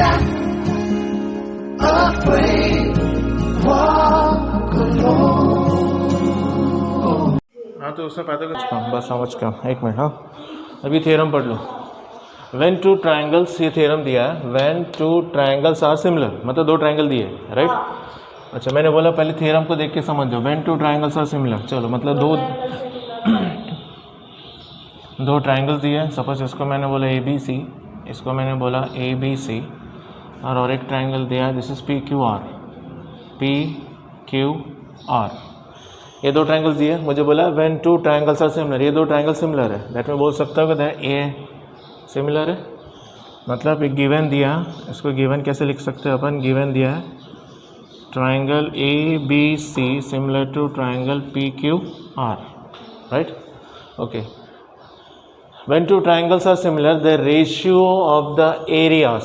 हाँ तो उसमें पैदा कुछ कम बस समझ का 1 मिनट। हाँ अभी थ्योरम पढ़ लो। व्हेन टू ट्रायंगल्स, ये थ्योरम दिया है, when two triangles are similar, मतलब 2 ट्रायंगल दिए, राइट। अच्छा मैंने बोला पहले थ्योरम को देख के समझो। When two triangles are similar, चलो मतलब दो ट्रायंगल्स दिए हैं। सपोज इसको मैंने बोला ABC, इसको मैंने बोला ABC, और एक ट्रायंगल दिया है, दिस इज PQR, PQR। ये 2 ट्रायंगल्स दिए। मुझे बोला when two triangles are similar, ये 2 ट्रायंगल सिमिलर है, दैट मैं बोल सकता हूँ कि ए सिमिलर है। मतलब एक गिवन दिया, इसको गिवन कैसे लिख सकते हैं अपन, गिवन दिया है triangle ABC similar to triangle PQR, right. Okay, when two triangles are similar the ratio of the areas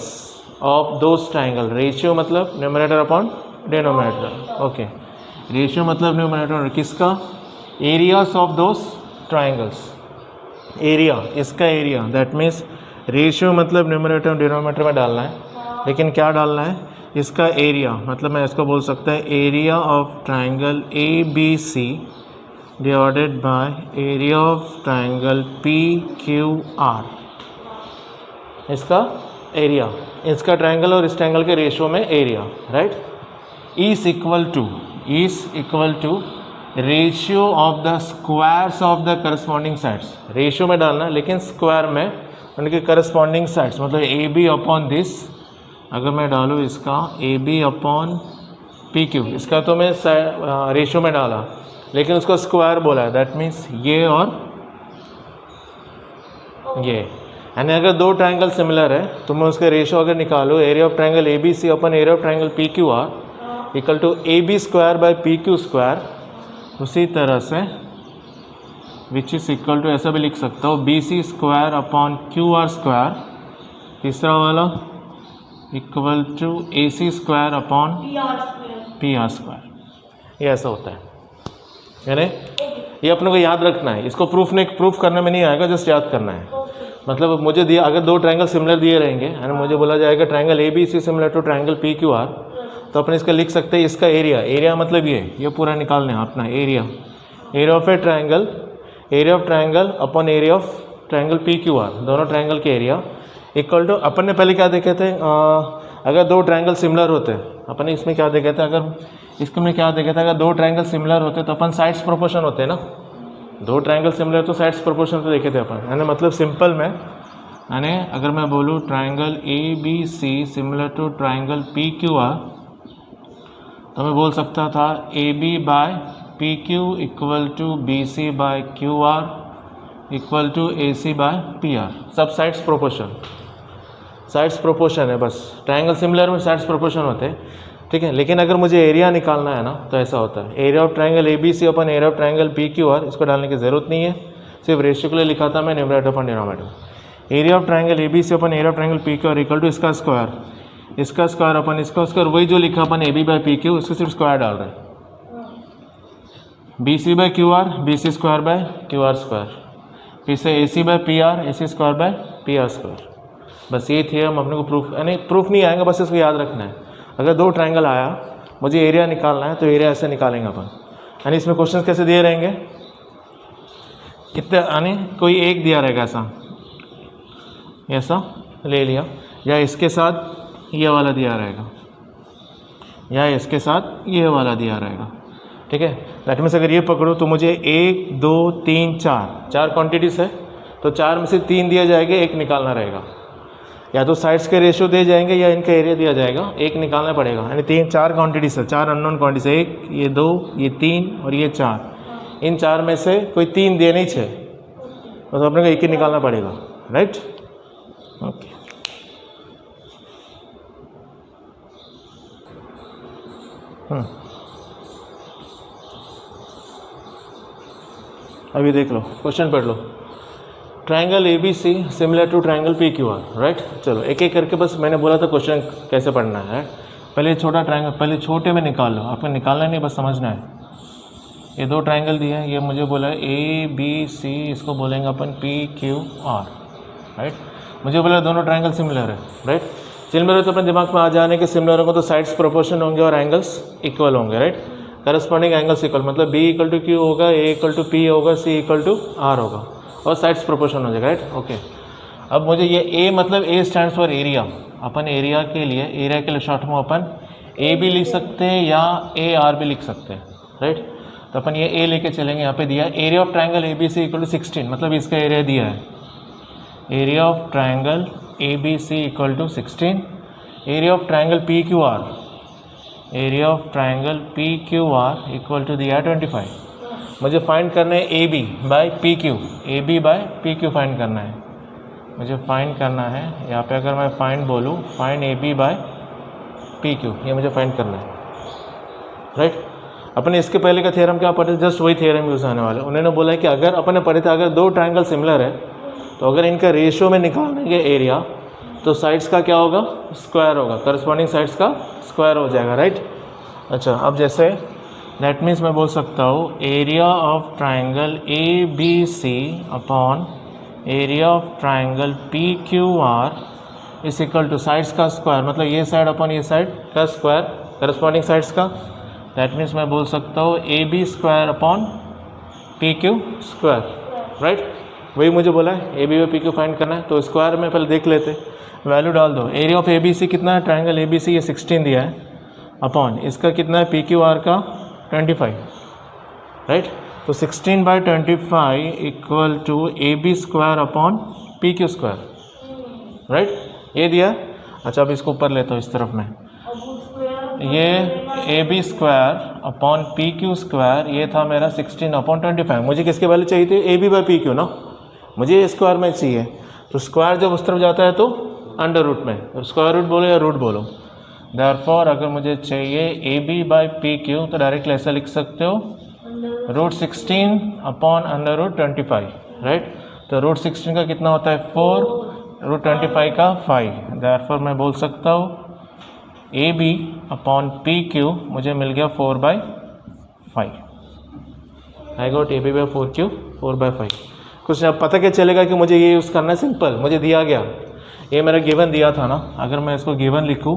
of those triangle, ratio मतलब numerator upon denominator, okay. Ratio मतलब न्यूमरेटर किसका, areas of those triangles, area इसका area, that means ratio मतलब numerator denominator में डालना है, लेकिन क्या डालना है, इसका एरिया, मतलब मैं इसको बोल सकता है area of triangle ABC divided by area of triangle PQR, इसका एरिया, इसका ट्रायंगल और इस ट्रायंगल के रेशियो में area, right. Is equal to ratio of the squares of the corresponding sides, ratio में डालना लेकिन स्क्वायर में उनके करस्पॉन्डिंग साइड्स, मतलब AB अपॉन दिस, अगर मैं डालूँ इसका AB अपॉन PQ, इसका तो मैं रेशियो में डाला लेकिन उसको स्क्वायर बोला है, दैट मीन्स ये और ये, यानी अगर 2 ट्रायंगल सिमिलर है तो मैं उसका रेशियो अगर निकालूँ, area of triangle ABC upon area of triangle PQR equal to AB square by PQ square, उसी तरह से विच इज इक्वल टू ऐसा भी लिख सकता हूँ BC square upon QR square, तीसरा वाला equal to AC square upon PR square, ये ऐसा होता है। यानी ये अपने को याद रखना है, इसको प्रूफ करने में नहीं आएगा, जस्ट याद करना है। मतलब मुझे दिया, अगर 2 ट्रायंगल सिमिलर दिए रहेंगे यानी मुझे बोला जाएगा triangle ABC similar to triangle PQR, तो अपन इसका लिख सकते हैं इसका एरिया मतलब ये पूरा निकालना है अपना area of A triangle, area of triangle upon area of triangle PQR, दोनों ट्रायंगल के एरिया इक्वल टू, अपन ने पहले क्या देखे थे, अगर 2 ट्रायंगल सिमिलर होते, अपन ने इसमें क्या देखे थे, अगर इसको में क्या देखे थे, अगर 2 ट्रायंगल सिमिलर होते तो अपन साइड्स प्रोपोर्शन होते हैं ना, 2 ट्रायंगल सिमिलर तो साइड्स प्रोपोर्शन तो देखे थे अपन, यानी मतलब सिंपल में, यानी अगर मैं बोलूँ triangle ABC similar to triangle PQR, तो मैं बोल सकता था AB by PQ equal to BC by QR equal to AC by PR, सब साइड्स प्रोपोर्शन है, बस ट्रायंगल सिमिलर में साइड्स प्रोपोर्शन होते हैं, ठीक है। लेकिन अगर मुझे एरिया निकालना है ना तो ऐसा होता है, area of triangle ABC upon area of triangle PQR, इसको डालने की ज़रूरत नहीं है, सिर्फ रेशियो के लिए लिखा था मैं numerator upon denominator. Area of triangle ABC upon area of triangle PQR equal to इसका स्क्वायर अपन इसका स्क्वायर, वही जो लिखा अपन AB बाय PQ, उसको सिर्फ स्क्वायर डाल रहे हैं, BC by QR BC square by QR square, फिर से AC by PR AC square by PR square, बस ये थी। हम अपने को प्रूफ नहीं आएगा, बस इसको याद रखना है। अगर 2 ट्रायंगल आया, मुझे एरिया निकालना है तो एरिया ऐसे निकालेंगे अपन, यानी इसमें क्वेश्चन कैसे दिए रहेंगे, कितने, यानी कोई एक दिया रहेगा ऐसा ले लिया, या इसके साथ ये वाला दिया रहेगा, या इसके साथ ये वाला दिया रहेगा, ठीक है। दैट मीन्स अगर ये पकड़ो तो मुझे 1 2 3 4 क्वांटिटीज़ है, तो 4 में से 3 दिया जाएगा, 1 निकालना रहेगा, या तो साइड्स के रेशियो दिए जाएंगे या इनका एरिया दिया जाएगा, 1 निकालना पड़ेगा, यानी 4 क्वांटिटीज़ है, 4 अननोन क्वांटिटीज़, 1 ये 2 ये 3 और ये 4, इन 4 में से कोई 3 दिए नहीं 6, तो अपने को 1 ही निकालना पड़ेगा, राइट। ओके, अभी देख लो, क्वेश्चन पढ़ लो। Triangle ABC similar to triangle PQR, right. चलो एक एक करके, बस मैंने बोला था क्वेश्चन कैसे पढ़ना है। पहले छोटा ट्रायंगल, पहले छोटे में निकाल लो, आपको निकालना नहीं, बस समझना है। ये 2 ट्रायंगल दिए हैं, ये मुझे बोला ABC, इसको बोलेंगे अपन PQR, राइट। मुझे बोला दोनों ट्रायंगल सिमिलर है, राइट। सिमिलर है तो अपने दिमाग में आ जाने के सिमिलर होंगे तो साइड्स प्रोपोर्शन होंगे और एंगल्स इक्वल होंगे, राइट। करस्पॉन्डिंग एंगल्स इक्वल मतलब बी इक्वल टू क्यू होगा, ए इक्वल टू पी होगा, सी इक्वल टू आर होगा और साइड्स प्रोपोर्शन हो जाएगा, राइट। ओके, अब मुझे ये ए मतलब ए stands for area. Upon area के लिए शॉर्ट में अपन ए भी लिख सकते हैं या ए आर भी लिख सकते हैं, राइट। तो अपन ये ए लेके चलेंगे। यहाँ पे दिया area of triangle A B C equal to 16, मतलब इसका एरिया दिया है area of triangle A B C equal to 16। Area of triangle P Q R, area of triangle P Q R equal to दिया 25। मुझे find करना है A B by P Q, A B by P Q find करना है मुझे, find करना है। यहाँ पे अगर मैं फाइंड बोलूँ find A B by P Q, ये मुझे फाइंड करना है, राइट। अपने इसके पहले का थ्योरम क्या पढ़े, जस्ट वही थ्योरम यूज़ आने वाले। उन्होंने बोला है कि अगर अपने पढ़े थे अगर दो ट्राइंगल सिमिलर है तो अगर इनका रेशियो में निकालेंगे एरिया तो साइड्स का क्या होगा, स्क्वायर होगा, करस्पॉन्डिंग साइड्स का स्क्वायर हो जाएगा, राइट। अच्छा, अब जैसे दैट मीन्स मैं बोल सकता हूँ area of triangle A B C upon area of triangle P Q R is equal to sides का स्क्वायर, मतलब ये साइड अपॉन ये साइड का स्क्वायर, करस्पॉन्डिंग साइड्स का। दैट मीन्स मैं बोल सकता हूँ A B square upon P Q square, right. वही मुझे बोला है A B by P Q find करना है, तो स्क्वायर में पहले देख लेते, वैल्यू डाल दो। Area of A B C कितना है, ट्राइंगल ए बी सी ये 16 दिया है, अपॉन इसका कितना है पी क्यू आर का 25, राइट। तो 16 by 25 equal to A B square upon P Q square, right, ये दिया। अच्छा, अब इसको ऊपर लेता हूँ इस तरफ में, ये A B square upon P Q square ये था मेरा 16 अपॉन 25। मुझे किसके वैल्यू चाहिए थे, A B by P Q ना, मुझे स्क्वायर में चाहिए। तो स्क्वायर जब उस तरफ जाता है तो अंडर रूट में, और स्क्वायर रूट बोलो या रूट बोलो। देयरफॉर अगर मुझे चाहिए A B by P Q तो डायरेक्टली ऐसा लिख सकते हो root 16 upon under root 25, right. तो रूट 16 का कितना होता है 4, रूट 25 का 5। देयरफॉर मैं बोल सकता हूँ A B upon P Q मुझे मिल गया 4/5। I got A B by 4 Q 4/5। कुछ अब पता क्या चलेगा कि मुझे ये यूज़ करना है, सिंपल मुझे दिया गया, ये मेरा गिवन दिया था ना। अगर मैं इसको गिवन लिखूँ,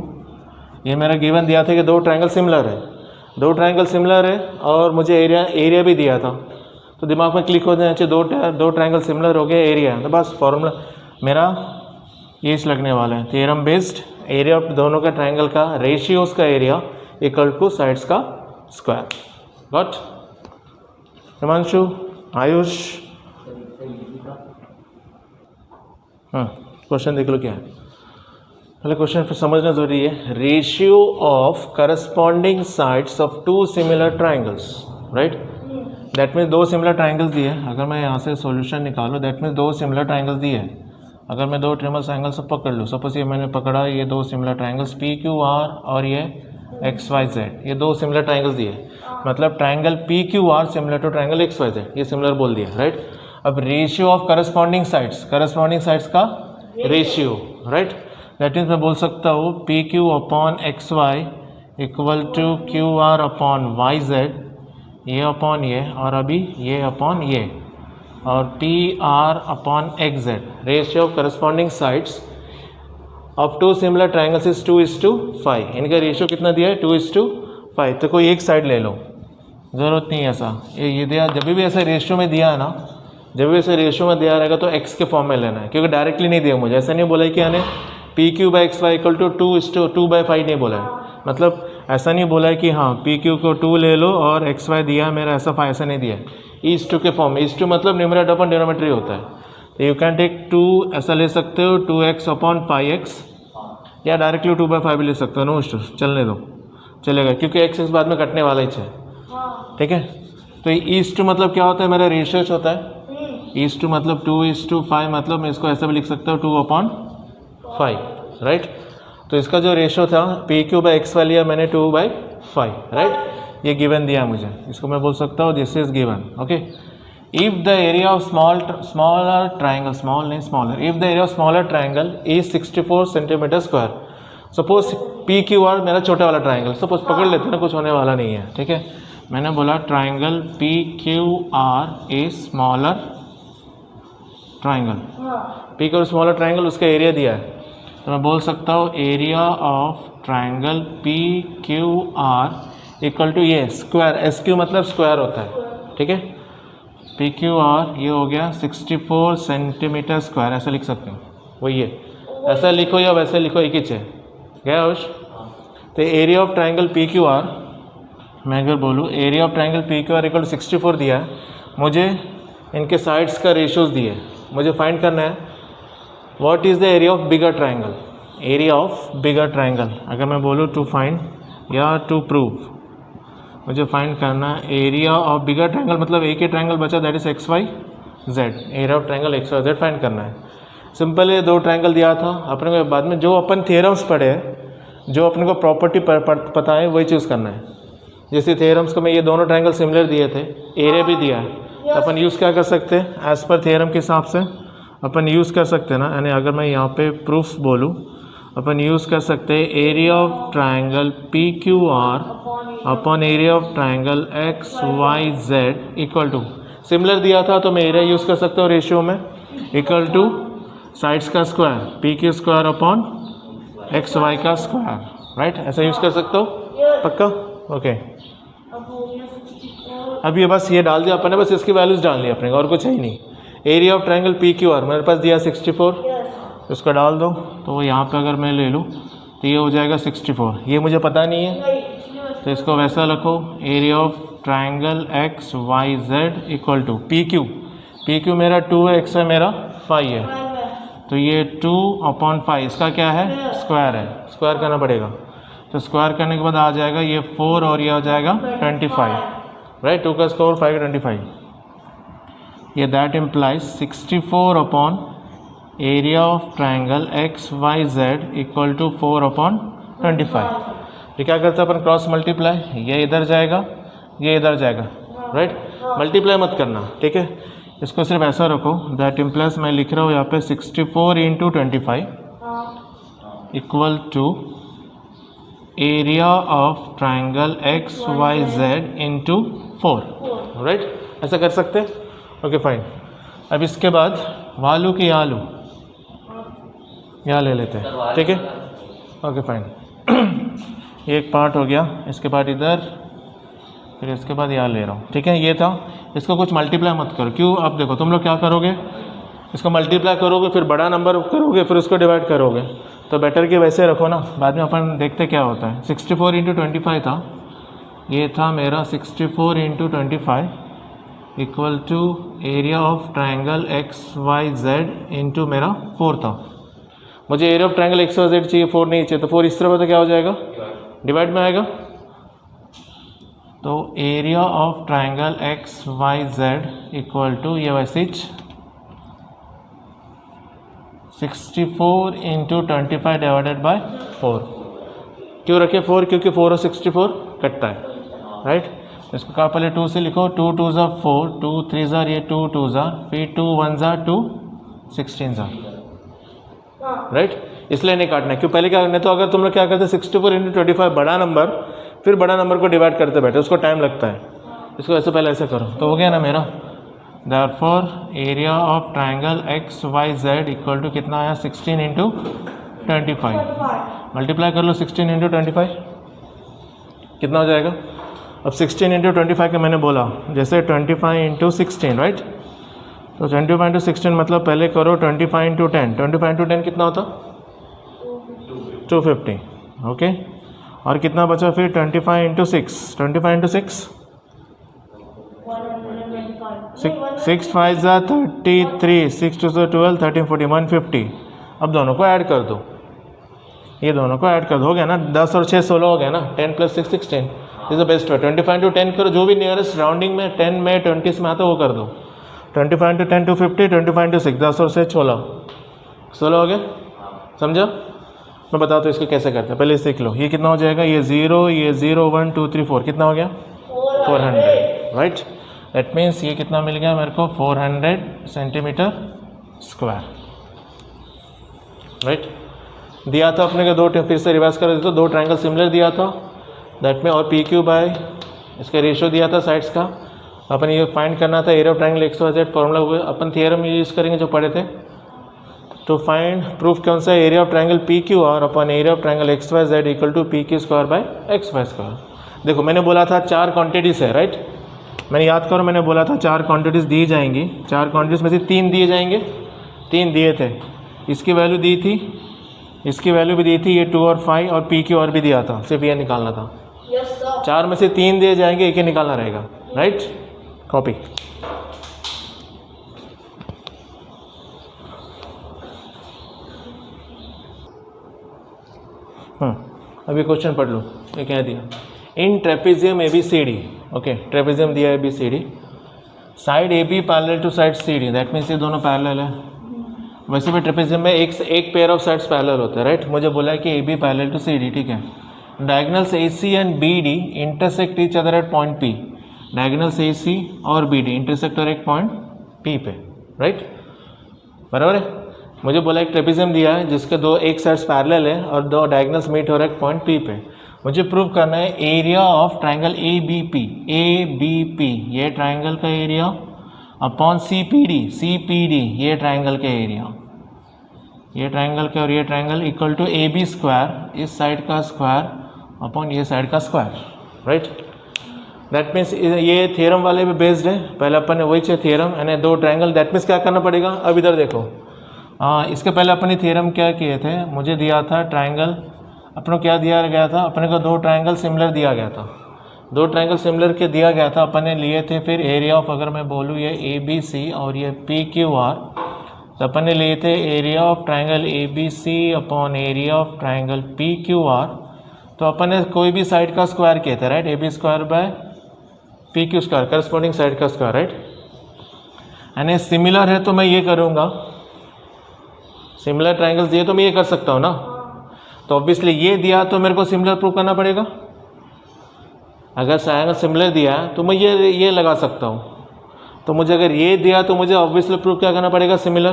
ये मेरा गिवन दिया था कि दो ट्रायंगल सिमिलर है, दो ट्रायंगल सिमिलर है और मुझे एरिया भी दिया था। तो दिमाग में क्लिक हो जाना चाहिए, दो ट्रायंगल सिमिलर हो गया, एरिया है, तो बस फॉर्मूला मेरा ये लगने वाला है, थ्योरम बेस्ड एरिया ऑफ दोनों का ट्रायंगल का रेशियोज का एरिया इक्वल टू साइड्स का square. Got? Himanshu, Ayush, question देख लो क्या है। पहले क्वेश्चन फिर समझना जरूरी है। Ratio of corresponding sides of two similar triangles, right. That means दो सिमिलर ट्राइंगल्स दिए। अगर मैं यहाँ से सॉल्यूशन निकालूँ, दैट मीन्स दो सिमिलर ट्राइंगल्स दिए हैं। अगर मैं दो ट्रिमल्स एंगल से पकड़ लूँ, सपोज ये मैंने पकड़ा, ये दो similar triangles P Q are और ये एक्स वाई जेड, ये दो सिमिलर ट्राइंगल्स दिए, मतलब triangle P Q R similar to triangle X Y Z, ये सिमिलर बोल दिया, राइट। अब रेशियो ऑफ करस्पॉन्डिंग साइड्स का रेशियो, राइट। दैट मीन्स मैं बोल सकता हूँ P Q upon X Y equal to Q R upon Y Z, ये अपॉन ये, और अभी ये अपॉन ये, और P R upon X Z. Ratio of corresponding sides of two similar triangles is 2:5। इनका रेशियो कितना दिया है 2:5। तो कोई एक साइड ले लो, ज़रूरत नहीं है ऐसा, ये दिया जब भी ऐसा रेशियो में दिया है ना, जब भी ऐसे रेशियो में दिया रहेगा तो एक्स के फॉर्म में लेना है, क्योंकि डायरेक्टली नहीं दिया मुझे, ऐसा नहीं बोला है कि यानी P Q by X Y equal to 2:5 नहीं बोला है, मतलब ऐसा नहीं बोला है कि हाँ पी क्यू को 2 ले लो और एक्स वाई दिया मेरा ऐसा 5, ऐसा नहीं दिया है। ईज टू के फॉर्म में, ईज टू मतलब न्यूमरेटर अपॉन डिनोमिनेटर ही होता है। तो यू कैन टेक 2 ऐसा ले सकते हो, 2x अपॉन 5x, या डायरेक्टली 2/5 भी ले सकते हो, नो इश्यू, चलने दो, चलेगा, क्योंकि x बाद में कटने वाला ही है, ठीक है। तो ईज टू मतलब क्या होता है, मेरा रेशियो होता है। ईज टू मतलब 2:5, मतलब मैं इसको ऐसा भी लिख सकता हूँ 2/5, राइट। तो इसका जो रेशियो था P Q by X Y लिया मैंने 2/5, राइट। ये गिवन दिया मुझे, इसको मैं बोल सकता हूँ this is given, okay. If the area of smaller triangle, small नहीं smaller, if the area of smaller triangle is 64 centimetre square, suppose P Q R मेरा छोटा वाला ट्राइंगल, सपोज पकड़ लेते ना, कुछ होने वाला नहीं है, ठीक है। मैंने बोला triangle P Q R a smaller triangle, P Q R smaller triangle, उसका एरिया दिया है तो मैं बोल सकता हूँ area of triangle P Q R equal to ये स्क्वायर, एस क्यू मतलब स्क्वायर होता है, ठीक है। पी क्यू आर ये हो गया 64 सेंटीमीटर स्क्वायर, ऐसा लिख सकते हो, वही है, ऐसा लिखो या वैसे लिखो एक ही है, क्या होश। तो area of triangle P Q R, मैं अगर बोलूँ area of triangle P Q R equal to 64 दिया है, मुझे इनके साइड्स का रेशियोज दिए, मुझे फाइंड करना है what is the area of bigger triangle, area of bigger triangle. अगर मैं बोलूँ टू फाइंड या टू प्रूव, मुझे फाइंड करना है एरिया ऑफ बिगर ट्राइंगल, मतलब एक ही ट्राइंगल बचा that is X Y Z, area of triangle X Y Z find करना है। सिंपल है, दो ट्राइंगल दिया था अपने को, बाद में जो अपन थ्योरम्स पढ़े हैं, जो अपने को प्रॉपर्टी पता है वही चूज़ करना है। जैसे थ्योरम्स को मैं ये दोनों ट्राइंगल सिमिलर दिए थे, एरिया भी दिया है, तो अपन यूज़ क्या कर सकते हैं एज़ पर थ्योरम के हिसाब से अपन यूज़ कर सकते हैं ना, यानी अगर मैं यहाँ पे प्रूफ बोलूँ अपन यूज़ कर सकते हैं area of triangle P Q R upon area of triangle X Y Z equal to, similar दिया था तो मैं एरिया यूज़ कर सकता हूँ रेशियो में, इक्वल टू साइड्स का square P Q square upon X Y का स्क्वायर, राइट, ऐसा यूज़ कर सकता हूँ, पक्का, ओके। अब ये बस ये डाल दिया अपन ने, बस इसकी वैल्यूज़ डाल ली अपने को, और कुछ है ही नहीं। Area of triangle P Q are मेरे पास दिया 64, उसको डाल दो, तो यहाँ पे अगर मैं ले लूँ तो ये हो जाएगा 64, ये मुझे पता नहीं है तो इसको वैसा रखो, area of triangle X Y Z equal to P Q मेरा 2 है, एक्स है मेरा 5 है, तो ये 2 अपॉन 5 इसका क्या है स्क्वायर है, स्क्वायर करना पड़ेगा, तो स्क्वायर करने के बाद आ जाएगा ये 4 और ये आ जाएगा 25, राइट, 2 का स्क्वायर 5 का 25, ये that implies 64 upon area of triangle X Y Z equal to 4 upon 25। ये क्या करते हैं अपन क्रॉस मल्टीप्लाई, ये इधर जाएगा ये इधर जाएगा, राइट, मल्टीप्लाई मत करना, ठीक है, इसको सिर्फ ऐसा रखो, दैट इम्प्लाइज मैं लिख रहा हूँ यहाँ पे 64 into 25 equal to area of triangle X Y Z into 4, right, ऐसा कर सकते हैं, ओके फाइन। अब इसके बाद वालू की आलू यहाँ ले लेते हैं, ठीक है, ओके फाइन। ये एक पार्ट हो गया, इसके बाद इधर, फिर इसके बाद यहाँ ले रहा हूँ, ठीक है, ये था, इसको कुछ मल्टीप्लाई मत करो, क्यों, अब देखो तुम लोग क्या करोगे, इसको मल्टीप्लाई करोगे फिर बड़ा नंबर करोगे फिर उसको डिवाइड करोगे, तो बेटर कि वैसे रखो ना, बाद में अपन देखते क्या होता है। 64 इंटू 25 था, ये था मेरा 64 into 25 equal to area of triangle X Y Z into मेरा 4 था, मुझे area of triangle X Y Z चाहिए, 4 नहीं चाहिए, तो 4 इस तरह तो क्या हो जाएगा डिवाइड में आएगा, तो area of triangle X Y Z equal to ये वैसे 64 इंटू 25 डिवाइडेड बाय 4, क्यों रखे 4, क्योंकि 4 और 64 कटता है, राइट, इसको कहा पहले 2 से लिखो, 2 2 ज़ा 4, 2 3 ज़ा ये 2 2 ज़ा, फिर 2 1 ज़ा 2 16 ज़ा, राइट, इसलिए नहीं काटना, क्यों पहले क्या करना, तो अगर तुम लोग क्या करते 64 इंटू 25 बड़ा नंबर, फिर बड़ा नंबर को डिवाइड करते बैठे, उसको टाइम लगता है, इसको ऐसे पहले ऐसे करो, तो हो गया ना मेरा, therefore area of triangle X Y Z equal to कितना आया 16 इंटू 25, मल्टीप्लाई कर लो 16 इंटू 25 कितना हो जाएगा। अब 16 इंटू 25 का मैंने बोला जैसे 25 इंटू 16, राइट, तो 25 इंटू 16 मतलब पहले करो 25 इंटू 10, 25 इंटू 10 कितना होता 250, ओके, और कितना बचा फिर 25 इंटू 6, 25 इंटू 6 6 5 ज़ा 33, 6 2 ज़ा 12, 13 14 150। अब दोनों को ऐड कर दो, ये दोनों को ऐड कर दो, हो गया ना, 10 और 6 16 हो गया ना, 10 + 6 16 is the best way. 25 into 10 करो, जो भी नियरेस्ट राउंडिंग में 10 में 20 में आता वो कर दो, 25 इंटू 10 250, 25 इंटू 6 10 और 6 16 हो गया, समझा। मैं बताता हूँ इसको कैसे करते हैं, पहले सीख लो, ये कितना हो जाएगा, ये 0 ये 0 1 2 3 4 कितना हो गया 400, राइट, दैट मीन्स ये कितना मिल गया मेरे को 400 सेंटीमीटर स्क्वायर, राइट। दिया था अपने को दो, फिर से रिवाइज कर देते, तो दो ट्रायंगल सिमिलर दिया था, दैट में और पी क्यू बाय इसका रेशियो दिया था साइड्स का, अपन ये फाइंड करना था area of triangle X Y Z, formula हुए अपन थियरम यूज़ करेंगे जो पढ़े थे, तो फाइंड प्रूफ कौन सा, area of triangle P Q R upon area of triangle X Y Z equal to P Q square by X Y square. देखो मैंने बोला था 4 क्वांटिटीज़ है, राइट। मैंने याद करो, मैंने बोला था 4 क्वांटिटीज़ दी जाएंगी। 4 क्वांटिटीज़ में से 3 दिए जाएंगे, 3 दिए थे। इसकी वैल्यू दी थी, इसकी वैल्यू भी दी थी, ये 2 और 5 और पी क्यू और भी दिया था, सिर्फ ये निकालना था। 4 में से 3 दिए जाएंगे, एक ही निकालना रहेगा, राइट। कॉपी। अभी क्वेश्चन पढ़ लो, ये क्या दिया। In trapezium A B C D, okay, trapezium दिया है B C D, side A B parallel to side C D, that means ये दोनों पैरेलल है। वैसे भी ट्रेपेजियम में एक पेयर ऑफ साइड्स पैरेलल होता है, राइट। मुझे बोला है कि A B parallel to C D, ठीक है। Diagonals A C and B D intersect each other at point P. Diagonals A C और बी डी इंटरसेक्ट और एक पॉइंट पी पे, राइट, बराबर है। मुझे बोला एक ट्रेपेजियम दिया है जिसके एक साइड्स पैरेलल है और 2 डायगोनल्स मीट हो रहे हैं एक पॉइंट पी पे। मुझे प्रूव करना है area of triangle A B P, A B P ये ट्रायंगल का area upon C P D ये ट्रायंगल का एरिया, ये ट्रायंगल का और ये triangle equal to A B square, इस साइड का स्क्वायर अपॉन ये साइड का स्क्वायर, राइट। दैट मीन्स ये थ्योरम वाले पे बेस्ड है। पहले अपन ने वही चाहिए थ्योरम यानी 2 ट्रायंगल। दैट मीन्स क्या करना पड़ेगा, अब इधर देखो, इसके पहले अपन ने थ्योरम क्या किए थे, मुझे दिया था ट्रायंगल, अपनों क्या दिया गया था, अपने को 2 ट्रायंगल सिमिलर दिया गया था। 2 ट्रायंगल सिमिलर के दिया गया था, अपन ने लिए थे फिर एरिया ऑफ, अगर मैं बोलूँ ये ए बी सी और ये पी क्यू आर, तो अपन ने लिए थे area of triangle A B C upon area of triangle P Q R. तो अपन ने कोई भी साइड का स्क्वायर किया था, right, A B square by P Q square, corresponding side का स्क्वायर, राइट। यानी सिमिलर है तो मैं ये करूँगा, सिमिलर ट्रायंगल्स दिए तो मैं ये कर सकता हूँ ना। तो ऑब्वियसली ये दिया तो मेरे को सिमिलर प्रूव करना पड़ेगा। अगर ट्रायंगल सिमिलर दिया है तो मैं ये लगा सकता हूँ। तो मुझे अगर ये दिया तो मुझे ऑब्वियसली प्रूव क्या करना पड़ेगा, सिमिलर।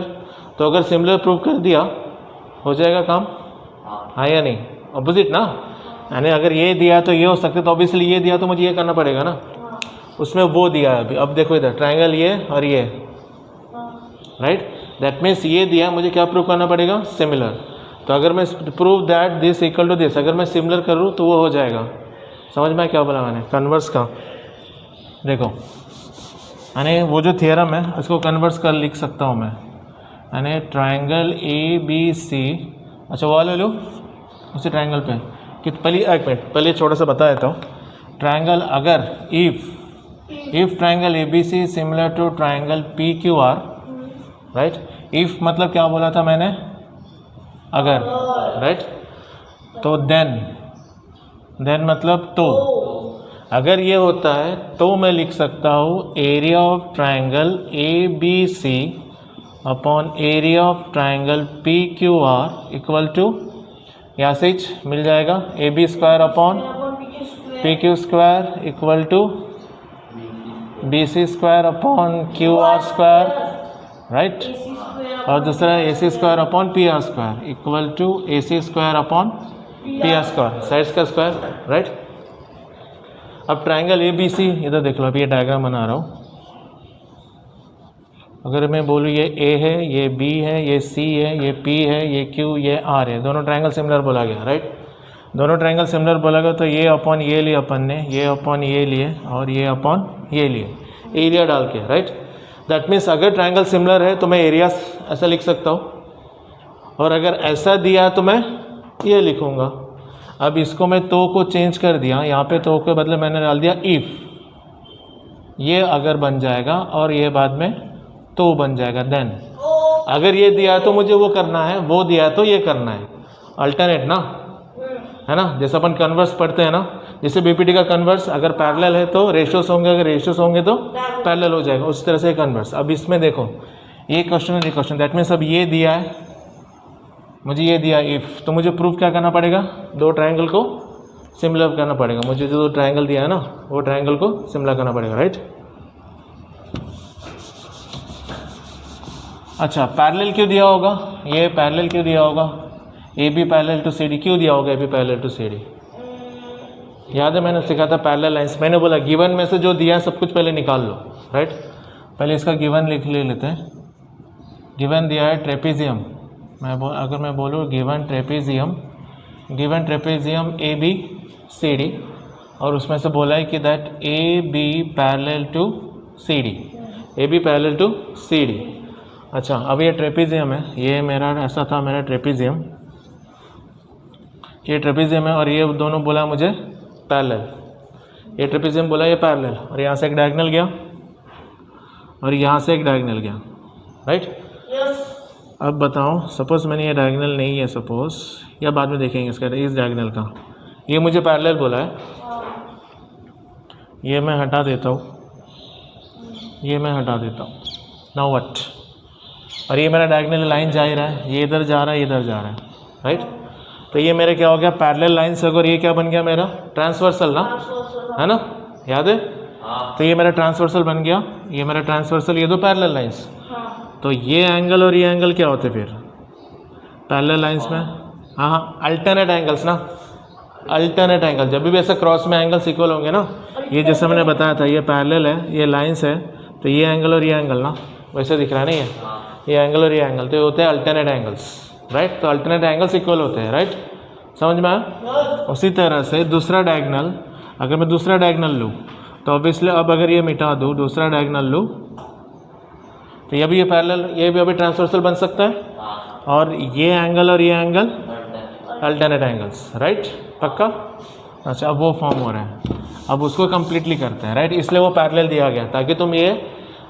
तो अगर सिमिलर प्रूव कर दिया हो जाएगा काम, हाँ या नहीं, ऑपोजिट ना। यानी अगर ये दिया तो ये हो सकता है, तो ऑब्वियसली ये दिया तो मुझे ये करना पड़ेगा ना। उसमें वो दिया है अभी, अब देखो इधर ट्रायंगल ये और ये, राइट। दैट मीन्स ये दिया, मुझे क्या प्रूव करना पड़ेगा, सिमिलर। तो अगर मैं prove that this equal to this, अगर मैं सिमिलर करूँ तो वो हो जाएगा। समझ में क्या बोला मैंने, कन्वर्स का। देखो यानी वो जो थ्योरम है उसको कन्वर्स कर लिख सकता हूँ मैं, यानी ट्रायंगल ए बी सी, अच्छा वो ले लो उसी ट्रायंगल पे कि पहले एक मिनट पहले छोटा सा बता देता हूँ। ट्रायंगल अगर if triangle A B C similar to triangle P Q R, right. If मतलब क्या बोला था मैंने, अगर, राइट। तो देन मतलब तो, अगर ये होता है तो मैं लिख सकता हूँ area of triangle A B C upon area of triangle P Q R equal to, यहाँ से मिल जाएगा A B square upon P Q square equal to B C square upon Q R square, right. और दूसरा A C square upon P R square equal to A C square upon P R square, sides का square, right. अब triangle A B C, इधर देख लो, अभी ये diagram बना रहा हूँ। अगर मैं बोलूँ ये ए है, ये बी है, ये सी है, ये पी है, ये क्यू, ये आर है, दोनों ट्रायंगल सिमिलर बोला गया, राइट। दोनों ट्रायंगल सिमिलर बोला गया तो ये अपॉन ये लिए अपन ने, ये अपॉन ये लिए और ये अपॉन ये लिए, एरिया डाल के, राइट। दैट मीन्स अगर ट्रायंगल सिमिलर है तो मैं एरिया ऐसा लिख सकता हूँ, और अगर ऐसा दिया तो मैं ये लिखूँगा। अब इसको मैं तो को चेंज कर दिया, यहाँ पे तो के बदले मैंने डाल दिया इफ़, ये अगर बन जाएगा और ये बाद में तो बन जाएगा। देन अगर ये दिया तो मुझे वो करना है, वो दिया तो ये करना है, अल्टरनेट ना, है ना। जैसे अपन कन्वर्स पढ़ते हैं ना, जैसे बीपीटी का कन्वर्स अगर पैरेलल है तो रेशियोस होंगे, अगर रेशियोस होंगे तो पैरेलल हो जाएगा, उस तरह से कन्वर्स। अब इसमें देखो ये क्वेश्चन है, ये क्वेश्चन, दैट मीन्स अब ये दिया है, मुझे ये दिया इफ़, तो मुझे प्रूफ क्या करना पड़ेगा, 2 ट्रायंगल को सिमिलर करना पड़ेगा। मुझे जो ट्रायंगल दिया है ना वो ट्रायंगल को सिमिलर करना पड़ेगा, राइट। अच्छा, पैरेलल क्यों दिया होगा, ये पैरेलल क्यों दिया होगा, A B parallel to C D क्यों दिया होगा, A B parallel to C D. याद है मैंने सिखाया था पैरेलल लाइंस, मैंने बोला गिवन में से जो दिया है सब कुछ पहले निकाल लो, राइट। पहले इसका गिवन लिख लेते हैं। गिवन दिया है ट्रेपेजियम अगर मैं बोलूँ given trapezium A B C D, और उसमें से बोला है कि that A B parallel to C D, A B parallel to C D. अच्छा, अब ये ट्रेपेजियम है, ये मेरा ऐसा था मेरा ट्रेपेजियम, ये ट्रेपेजियम है और ये दोनों बोला मुझे पैरेलल, ये ट्रेपेजियम बोला ये पैरेलल, और यहाँ से एक डायगोनल गया और यहाँ से एक डायगोनल गया, राइट। अब बताओ, सपोज मैंने ये डायगोनल नहीं है सपोज, या बाद में देखेंगे इसका, इस डायगोनल का ये मुझे पैरेलल बोला है, ये मैं हटा देता हूँ, ये मैं हटा देता हूँ, नाउ व्हाट, और ये मेरा डायगोनल लाइन जा ही रहा है, ये इधर जा रहा है, इधर जा रहा है, राइट। तो ये मेरा क्या हो गया, पैरेलल लाइन से, अगर ये क्या बन गया मेरा ट्रांसवर्सल ना, है ना, याद है। तो ये मेरा ट्रांसवर्सल बन गया, ये मेरा ट्रांसवर्सल, ये दो पैरेलल लाइंस। तो ये एंगल और ये एंगल क्या होते फिर पैरेलल लाइंस में, हाँ अल्टरनेट एंगल्स ना, अल्टरनेट एंगल, जब भी ऐसा क्रॉस में एंगल्स इक्वल होंगे ना, ये जैसे मैंने बताया था ये पैरेलल है, ये लाइंस है, तो ये एंगल और ये एंगल ना वैसे दिख रहा नहीं है, ये एंगल और ये एंगल, तो ये होते हैं अल्टरनेट एंगल्स, राइट। तो अल्टरनेट एंगल्स इक्वल होते हैं, राइट, समझ में आया। उसी तरह से दूसरा डायगोनल, अगर मैं दूसरा डायगोनल लूँ तो ऑब्वियसली अब अगर ये मिटा दूँ, दूसरा डायगोनल लूँ, तो ये भी ये पैरेलल, ये भी अभी ट्रांसवर्सल बन सकता है, और ये एंगल और ये एंगल अल्टरनेट एंगल्स, राइट, पक्का। अच्छा, अब वो फॉर्म हो रहा है, अब उसको कम्प्लीटली करते हैं, राइट, इसलिए वो पैरेलल दिया गया ताकि तुम ये,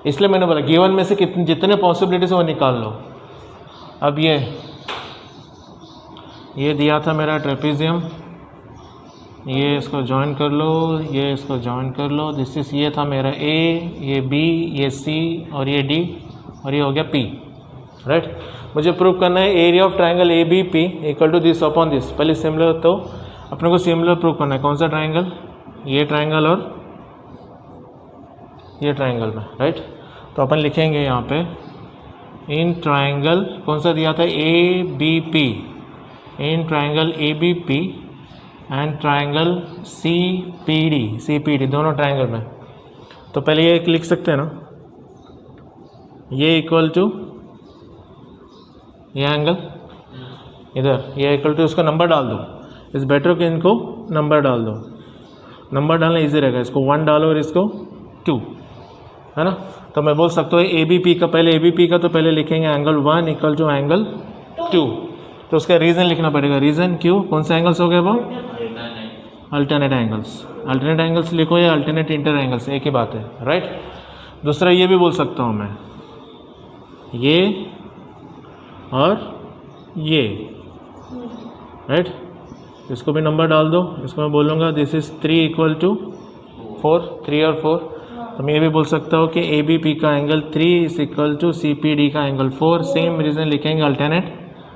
इसलिए मैंने बोला गिवन में से कितने जितने पॉसिबिलिटीज वो निकाल लो। अब ये दिया था मेरा ट्रेपेजियम, ये इसको ज्वाइन कर लो, ये इसको ज्वाइन कर लो, दिस इज, ये था मेरा ए, ये बी, ये सी और ये डी, और ये हो गया पी, राइट। मुझे प्रूव करना है area of triangle A B P equal to this upon this. पहले सिमिलर, तो अपने को सिमिलर प्रूव करना है, कौन सा ट्राइंगल, ये ट्राइंगल और ये ट्राइंगल में, राइट। तो अपन लिखेंगे यहाँ पे इन ट्राइंगल, कौन सा दिया था, A B P, in triangle A B P and triangle C P D, दोनों ट्राइंगल में। तो पहले ये लिख सकते हैं ना, ये इक्वल टू ये एंगल इधर, ये इक्वल टू, उसका नंबर डाल दो, इस बेटर कि इनको नंबर डाल दो, नंबर डालना इजी रहेगा, इसको 1 डालो और इसको 2, है ना। तो मैं बोल सकता हूँ ए बी पी का, पहले ए बी पी का तो पहले लिखेंगे एंगल 1 इक्वल टू एंगल 2, तो उसका रीज़न लिखना पड़ेगा, रीज़न क्यों, कौन से एंगल्स हो गए वो, अल्टरनेट एंगल्स, अल्टरनेट एंगल्स लिखो या अल्टरनेट इंटर एंगल्स, एक ही बात है, राइट। दूसरा ये भी बोल सकता हूँ मैं, ये और ये, राइट, इसको भी नंबर डाल दो, इसको मैं बोलूँगा दिस इज़ 3 इक्वल टू 4, 3 और 4। तो मैं ये भी बोल सकता हूँ कि ए बी पी का angle 3 is equal to C P D का एंगल 4, सेम रीज़न लिखेंगे अल्टरनेट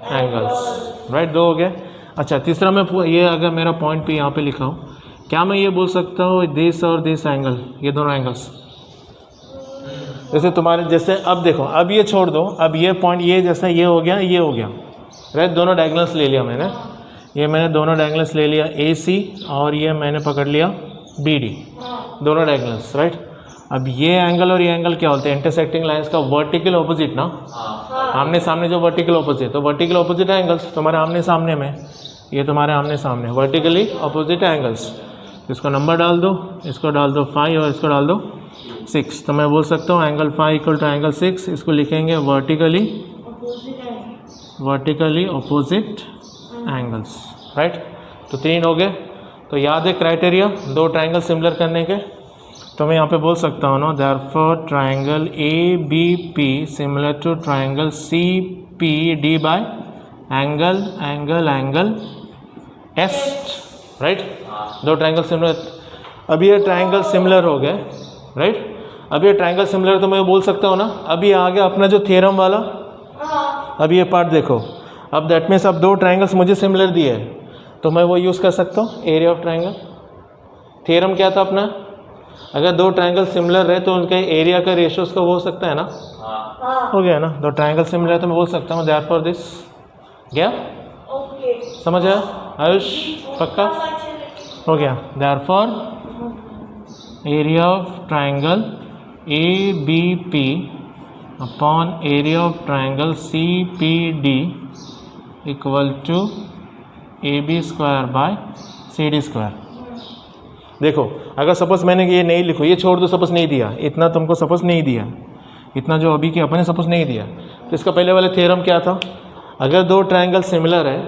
एंगल्स, राइट, 2 हो गए। अच्छा, तीसरा मैं ये अगर मेरा पॉइंट भी यहाँ पे लिखा हूँ, क्या मैं ये बोल सकता हूँ दिस और दिस एंगल, ये दोनों एंगल्स, जैसे तुम्हारे जैसे, अब देखो, अब ये छोड़ दो, अब ये पॉइंट, ये जैसा ये हो गया, ये हो गया, राइट, दोनों डायगोनल्स ले लिया मैंने, ये मैंने दोनों डायगोनल्स ले लिया ए सी, और ये मैंने पकड़ लिया बी डी, दोनों डायगोनल्स, राइट। अब ये एंगल और ये एंगल क्या होते हैं, इंटरसेक्टिंग लाइंस का वर्टिकल ऑपोजिट ना, आमने सामने जो वर्टिकल ऑपोजिट, तो वर्टिकल ऑपोजिट एंगल्स तुम्हारे आमने सामने में, ये तुम्हारे आमने सामने वर्टिकली ऑपोजिट एंगल्स, इसको नंबर डाल दो, इसको डाल दो 5 और इसको डाल दो 6, तो मैं बोल सकता हूँ एंगल 5 इक्वल टू एंगल 6, इसको लिखेंगे वर्टिकली ऑपोजिट एंगल्स, राइट। तो 3 हो गए। तो याद है क्राइटेरिया 2 ट्राइंगल सिमिलर करने के, तो मैं यहाँ पे बोल सकता हूँ ना, therefore triangle A B P similar to triangle C P D by angles, right, 2 triangle similar. अब ये ट्राइंगल सिमिलर हो गए, राइट, अब ये ट्राइंगल सिमिलर, तो मैं बोल सकता हूँ ना, अब ये आ गया अपना जो थ्योरम वाला, अब ये पार्ट देखो, अब दैट मीन्स अब 2 ट्राइंगल्स मुझे सिमिलर दिए है, तो मैं वो यूज़ कर सकता हूँ, एरिया ऑफ ट्राइंगल। थ्योरम क्या था अपना, अगर 2 ट्राइंगल सिमिलर रहे तो उनके एरिया का रेशियो उसका वो हो सकता है ना, हो गया ना, 2 ट्राइंगल सिमिलर है तो मैं बोल सकता हूँ देयरफॉर दिस, गया, समझ आया आयुष, पक्का हो गया। Therefore area of triangle A B P upon area of triangle C P D equal to A B square by C D square. देखो अगर सपोज मैंने ये नहीं लिखो, ये छोड़ दो, सपोज नहीं दिया, इतना तुमको सपोज नहीं दिया, इतना जो अभी के अपने सपोज नहीं दिया, तो इसका पहले वाला थ्योरम क्या था? अगर दो ट्राइंगल सिमिलर है,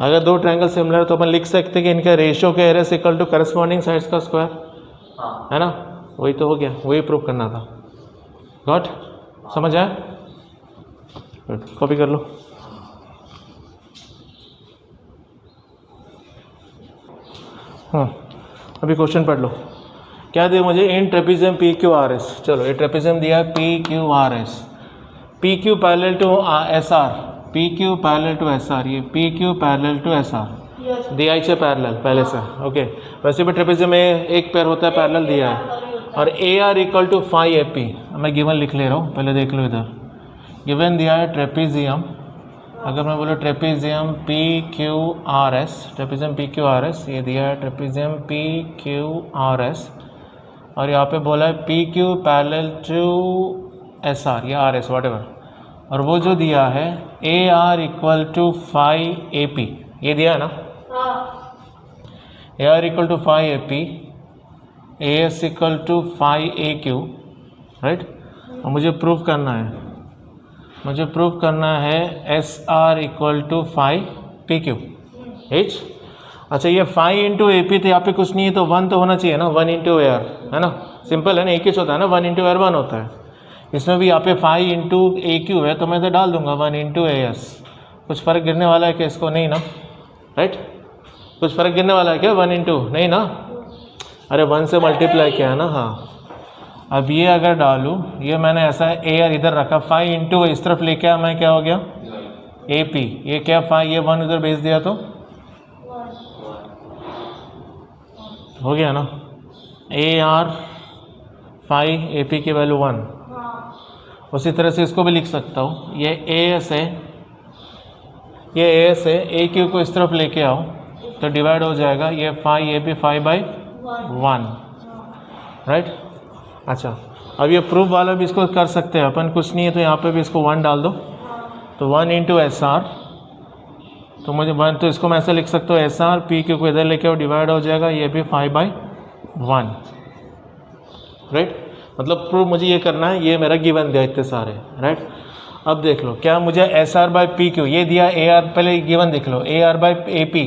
अगर दो ट्राइंगल सिमिलर है तो अपन लिख सकते हैं कि इनका रेशियो का area equal to corresponding sides का स्क्वायर, है ना? वही तो हो गया, वही प्रूव करना था। गॉट? समझ आया? कॉपी कर लो। अभी क्वेश्चन पढ़ लो। क्या दिया मुझे? In trapezium P Q R S. चलो ये ट्रेपेजियम दिया है P Q R S, P Q parallel to S R, P Q parallel to S R, ये P Q parallel to S R दिया से पैरेलल पहले से। ओके, वैसे भी ट्रेपेजियम में एक पैर होता है पैरेलल दिया है, और A R equal to 5 A P. मैं गिवन लिख ले रहा हूँ, पहले देख लो इधर। गिवन दिया है ट्रेपेजियम, अगर मैं बोलूँ trapezium P Q R S, trapezium P Q R S, ये दिया है trapezium P Q R S, और यहाँ पे बोला है P Q parallel to S R या आर एस वॉट एवर, और वो जो दिया है A R equal to 5 A P, ये दिया है ना? A R equal to 5 A P, A S equal to 5 A Q, right? और मुझे प्रूव करना है, मुझे प्रूव करना है S R equal to 5 P Q H. अच्छा, ये 5 इंटू ए पी, तो यहाँ पे कुछ नहीं है तो 1 तो होना चाहिए ना, 1 इंटू ए आर, है ना? सिंपल है ना, एक ही होता है ना, 1 इंटू ए आर 1 होता है। इसमें भी यहाँ पे 5 इंटू ए क्यू है, तो मैं तो डाल दूंगा 1 इंटू ए एस। कुछ फ़र्क गिरने वाला है क्या इसको? नहीं ना, राइट? कुछ फ़र्क गिरने वाला है क्या? 1 इंटू नहीं ना, अरे 1 से मल्टीप्लाई किया है ना। हाँ, अब ये अगर डालूँ, ये मैंने ऐसा ए आर इधर रखा, 5 इंटू इस तरफ लेके आया मैं, क्या हो गया? ए पी, ये क्या 5, ये 1 उधर भेज दिया तो हो गया ना। ए आर 5 ए पी की वैल्यू 1। उसी तरह से इसको भी लिख सकता हूँ, ये ए एस है, ये ए एस है, ए क्यू को इस तरफ लेके आओ तो डिवाइड हो जाएगा, ये 5 ए पी 5/1, राइट? अच्छा, अब ये प्रूफ वाला भी इसको कर सकते हैं अपन, कुछ नहीं है तो यहाँ पे भी इसको 1 डाल दो, तो 1 इंटू एस आर, तो मुझे 1, तो इसको मैं ऐसे लिख सकता हूँ, एस आर पी क्यू को इधर लेके आओ, डिवाइड हो जाएगा, ये भी 5/1, राइट? मतलब प्रूफ मुझे ये करना है, ये मेरा गिवन दिया इतने सारे, राइट? अब देख लो, क्या मुझे S R by P Q ये दिया, ए आर, पहले गिवन देख लो, A R by A P,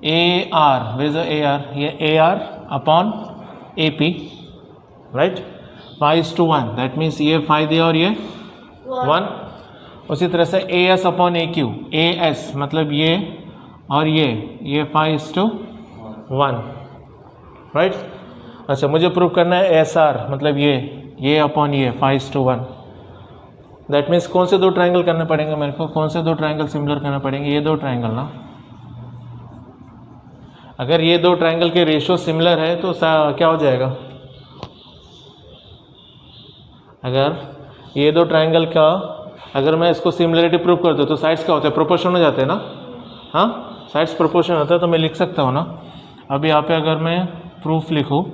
A R वेज ए आर, ये A R upon A P, right? 5:1, that means ये 5 दिया और ये 1। उसी तरह से A S upon A Q, A S मतलब ये और ये 5:1, राइट? अच्छा, मुझे प्रूव करना है एस आर मतलब ये अपॉन ये 5:1, दैट मीन्स कौन से दो ट्राइंगल करने पड़ेंगे मेरे को? कौन से दो ट्राइंगल सिमिलर करने पड़ेंगे? ये दो ट्राइंगल ना। अगर ये दो ट्राइंगल के रेशियो सिमिलर है तो क्या हो जाएगा? अगर ये दो ट्राइंगल का, अगर मैं इसको सिमिलरिटी प्रूव कर दूँ तो साइड्स क्या होते हैं? प्रोपोर्शन हो जाते हैं ना। हाँ, साइड्स प्रोपोर्शन होता है, तो मैं लिख सकता हूँ ना। अब यहाँ पे अगर मैं प्रूफ लिखूँ,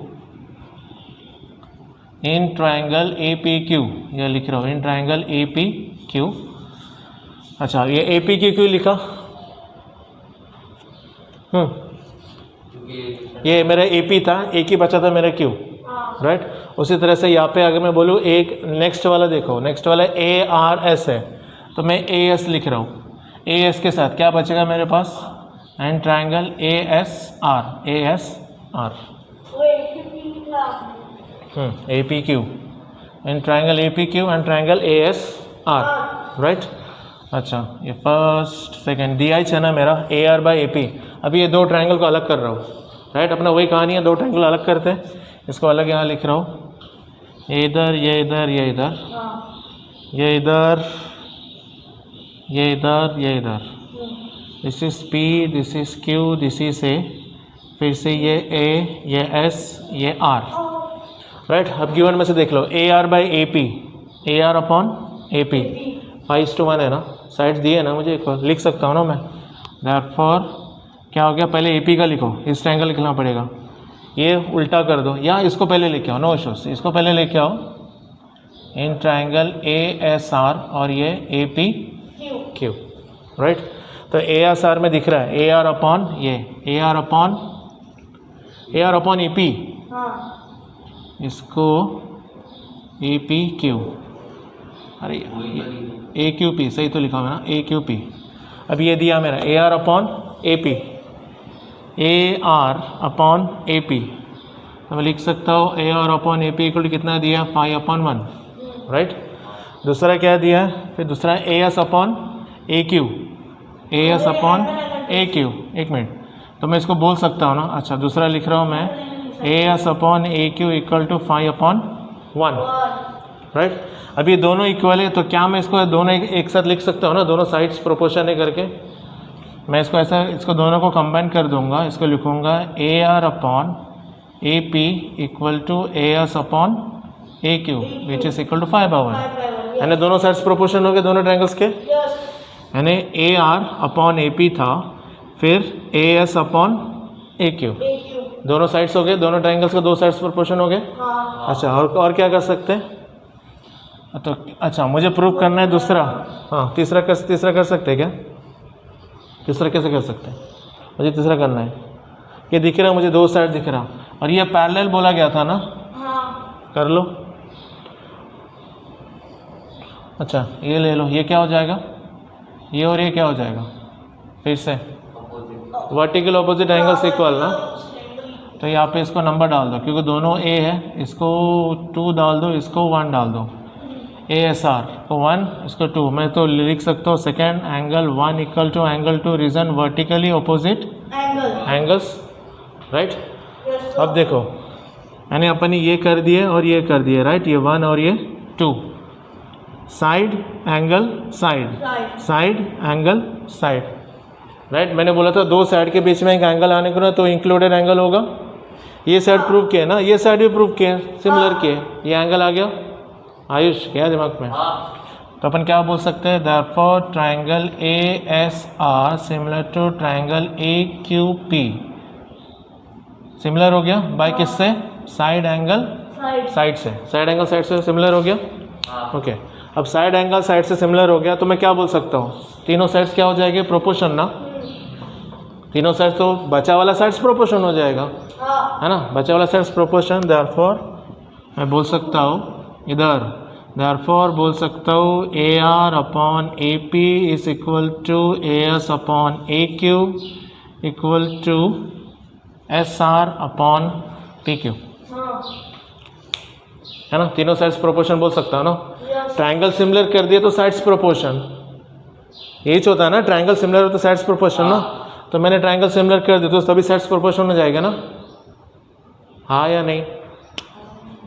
इन ट्राइंगल ए पी क्यू, ये लिख रहा हूँ, इन ट्राइंगल ए पी क्यू। अच्छा, ये ए पी क्यू क्यों लिखा? ये मेरा ए पी था, एक ही बचा था मेरा क्यू, राइट? उसी तरह से यहाँ पे अगर मैं बोलूँ, एक नेक्स्ट वाला देखो, नेक्स्ट वाला ए आर एस है, तो मैं ए एस लिख रहा हूँ। ए एस के साथ क्या बचेगा मेरे पास? And triangle A S R, A S R, A P Q, and triangle A P Q and triangle A S R, right? अच्छा, ये फर्स्ट सेकेंड डी आई है ना मेरा, A R by A P. अभी ये दो triangle को अलग कर रहा हूँ, राइट? अपना वही कहानी है, दो ट्राइंगल अलग करते हैं, इसको अलग यहाँ लिख रहा हूँ, ये इधर, ये इधर, ये इधर, ये इधर, ये इधर, ये इधर। This is P, this is Q, this is a, फिर से ये ए, ये एस, ये आर, राइट? अब गिवन में से देख लो, A R by A P, A R upon A P, 5:1 है ना, साइड्स दिए ना मुझे, लिख सकता हूँ ना मैं। देयरफॉर क्या हो गया? पहले ए पी का लिखो, इस ट्रायंगल लिखना पड़ेगा, ये उल्टा कर दो, या इसको पहले लेके आओ, नो इश्यूज, इसको पहले लेके आओ, इन ट्राइंगल ASR और ये APQ, राइट। तो ASR में दिख रहा है AR अपॉन ये AR अपॉन AP, इसको APQ, अरे AQP सही तो लिखा हुआ ना AQP। अब ये दिया मेरा AR upon AP, AR upon AP, तो मैं लिख सकता हूँ AR upon AP equal to कितना दिया 5/1, राइट। दूसरा क्या दिया है फिर दूसरा AS upon AQ, AS upon AQ, एक मिनट, तो मैं इसको बोल सकता हूँ ना। अच्छा दूसरा लिख रहा हूँ मैं AS upon AQ equal to 5/1, right. अब ये दोनों इक्वल है तो क्या मैं इसको दोनों एक साथ लिख सकता हूँ ना, दोनों साइड्स प्रोपोर्शन है करके। मैं इसको ऐसा इसको दोनों को कंबाइन कर दूंगा, इसको लिखूंगा AR upon AP equal to AS upon AQ which is equal to 5/1, यानी दोनों साइड्स प्रोपोर्शन हो गए दोनों ट्रायंगल्स के। यानी AR अपॉन AP था, फिर AS अपॉन AQ, दोनों साइड्स हो गए, दोनों ट्रायंगल्स के दो साइड्स प्रोपोर्शन हो गए। अच्छा और क्या कर सकते हैं? तो अच्छा मुझे प्रूव करना है दूसरा, हाँ तीसरा कर सकते हैं क्या? तीसरा कैसे कर सकते हैं? मुझे तीसरा करना है। ये दिख रहा है मुझे, दो साइड दिख रहा, और ये पैरेलल बोला गया था ना। कर लो। अच्छा ये ले लो, ये क्या हो जाएगा? ये और ये क्या हो जाएगा? फिर से वर्टिकल ऑपोजिट एंगल्स इक्वल ना, तो यहाँ पे इसको नंबर डाल दो क्योंकि दोनों A है, इसको 2 डाल दो, इसको 1 डाल दो। ASR को 1, इसको 2, मैं तो लिख सकता हूँ second angle 1 equal to angle 2 reason vertically opposite angles, right. अब देखो यानी अपन ये कर दिए और ये कर दिए, राइट। ये 1 और ये 2, side angle side angle side, right. मैंने बोला था दो साइड के बीच में एक एंगल आने को ना तो इंक्लूडेड एंगल होगा। ये साइड प्रूव किया ना, ये साइड भी प्रूव किया, सिमिलर किए, ये एंगल आ गया। आयुष क्या दिमाग में? तो अपन क्या बोल सकते हैं? Therefore triangle ASR similar to triangle AQP, similar हो गया बाय किससे? साइड एंगल साइड से, साइड एंगल साइड से सिमिलर हो गया। ओके अब साइड एंगल साइड से सिमिलर हो गया तो मैं क्या बोल सकता हूँ? तीनों साइड्स क्या हो जाएंगे? प्रोपोर्शन ना, तीनों साइड्स तो बचा वाला साइड्स प्रोपोर्शन हो जाएगा, है ना, बचा वाला साइड्स प्रोपोर्शन। देयरफॉर मैं बोल सकता हूँ इधर, देयरफॉर बोल सकता हूँ AR upon AP is equal to AS upon AQ equal to SR upon PQ, है ना। तीनों साइड्स प्रोपोर्शन बोल सकता हूँ ना। ट्रायंगल सिमिलर कर दिए तो साइड्स प्रोपोर्शन, यही होता है ना, ट्रायंगल सिमिलर हो तो साइड्स प्रोपोर्शन ना। तो मैंने ट्रायंगल सिमिलर कर दिया तो तभी साइड्स प्रोपोर्शन हो जाएगा ना, हाँ या नहीं?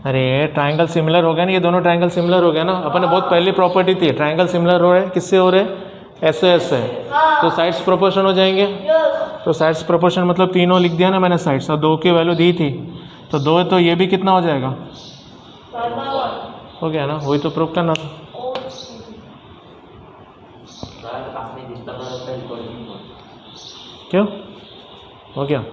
अरे ट्रायंगल सिमिलर हो गया ना, ये दोनों ट्रायंगल सिमिलर हो गया ना। अपन ने बहुत पहली प्रॉपर्टी थी, ट्रायंगल सिमिलर हो रहे किससे हो रहे? ऐसे ऐसे, तो साइड्स प्रोपोर्शन हो जाएंगे। तो साइड्स प्रोपोर्शन मतलब तीनों लिख दिया ना मैंने साइड्स, और 2 की वैल्यू दी थी तो 2 है तो ये भी कितना हो जाएगा? हो गया ना, वही तो प्रूव करना था। क्यों हो गया?